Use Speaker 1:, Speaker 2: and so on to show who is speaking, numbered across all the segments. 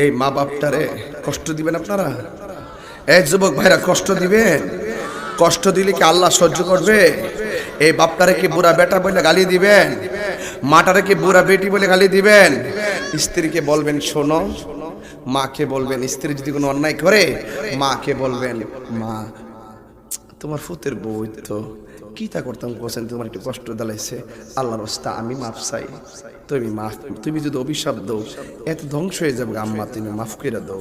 Speaker 1: এই মা বাপটারে কষ্ট দিবেন আপনারা? এই যুবক ভাইরা কষ্ট দিবেন? কষ্ট দিলে কি আল্লাহ সহ্য করবে? এই বাপটারে কি বুড়া বেটা বলে গালি দিবেন? মাটারে কি বুড়া বেটি বলে গালি দিবেন? স্ত্রীকে বলবেন শোনো, মাকে বলবেন স্ত্রী যদি কোনো অন্যায় করে মাকে বলবেন মা তোমার ফুতের বউ তো কি তা করতাম কোসেন, তোমার একটু কষ্ট দিলাইছে, আল্লাহর রাস্তা আমি মাফ চাই, তুমি মাফ, তুমি যদি অভিশাপ দাও এত ধ্বংস হয়ে যাবে আম্মা, তুমি মাফ করে দাও।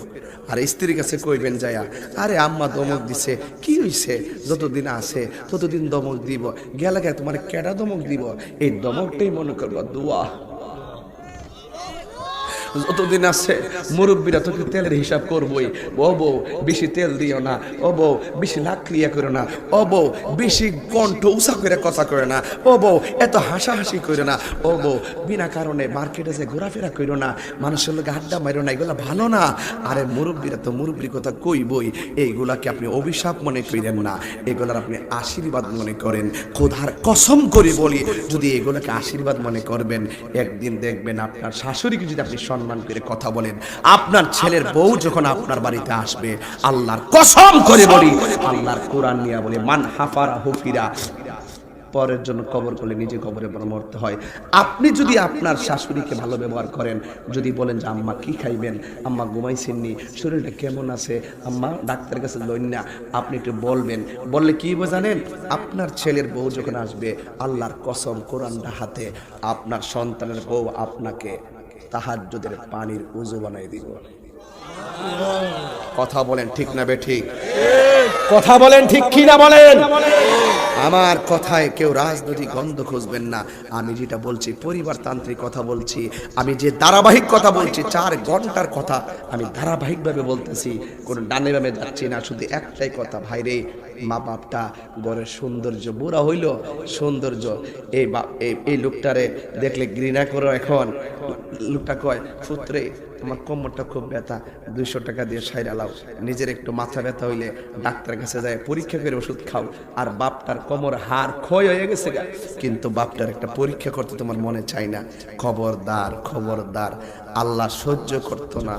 Speaker 1: আর স্ত্রীর কাছে কইবেন যায়া, আরে আম্মা দমক দিছে, কি হইছে, যতদিন আছে ততদিন দমক দিব, গেলে গেলে তোমার কেডা দমক দিব, এই দমকটাই মনে করবা দোয়া। যতদিন আছে মুরব্বীরা তোকে তেলের হিসাব করবই, ও বউ বেশি তেল দিও না, ও বউ বেশি লাকড়িয়া করো না, ও বউ বেশি কণ্ঠ উষা করে কথা করে না, ও বউ এত হাসাহাসি করো না, ও বউ বিনা কারণে মার্কেটে যে ঘোরাফেরা করো না, মানুষের লোক আড্ডা মারো না, এগুলো ভালো না। আরে মুরব্বীরা তো মুরব্বীর কথা কইবই, এইগুলাকে আপনি অভিশাপ মনে করেন না, এগুলার আপনি আশীর্বাদ মনে করেন। খোদার কসম করে বলি, যদি এগুলোকে আশীর্বাদ মনে করবেন, একদিন দেখবেন আপনার শাশুড়িকে যদি আপনি সম্মান করে কথা বলেন, আপনার ছেলের বউ যখন আপনার বাড়িতে আসবে, আল্লাহর কসম করে বলি, আল্লাহর কোরআন নিয়ে বলে মান হাফারা হুফিরা, পরের জন্য কবর করলে নিজে কবরে মরতে হয়। আপনি যদি আপনার শাশুড়িকে ভালো ব্যবহার করেন, যদি বলেন যে আম্মা কি খাইবেন, আম্মা ঘুমাইছেননি, শরীরটা কেমন আছে, আম্মা ডাক্তারের কাছে লইন না, আপনি একটু বলবেন, বললে কি জানেন, আপনার ছেলের বউ যখন আসবে, আল্লাহর কসম কোরআনটা হাতে, আপনার সন্তানের বউ আপনাকে তাহাজ্জুদের পানির উযু বানাই দিব। কথা বলেন ঠিক না বেঠিক? কথা বলেন ঠিক কি না বলেন? আমার কথায় কেউ রাজনৈতিক গন্ধ খুঁজবেন না, আমি যেটা বলছি পরিবারতান্ত্রিক কথা বলছি, আমি যে ধারাবাহিক কথা বলছি 4 ঘন্টার কথা আমি ধারাবাহিকভাবে বলতেছি, কোনো ডানে বামে যাচ্ছি না, শুধু একটাই কথা, ভাইরে মা বাপটা ঘরের সৌন্দর্য, বুড়া হইল সৌন্দর্য, এই লোকটারে দেখলে ঘৃণা করো। এখন লোকটা কয় পুত্রে আমার কোমরটা খুব ব্যথা, 200 টাকা দিয়ে সাইরা লাও, নিজের একটু মাথা ব্যথা হইলে ডাক্তারের কাছে যায় পরীক্ষা করে ওষুধ খাও। আর বাপটার কোমর হাড় ক্ষয় হয়ে গেছে গা, কিন্তু বাপটার একটা পরীক্ষা করতে তোমার মনে চাই না। খবরদার খবরদার, আল্লাহ সহ্য করতো না।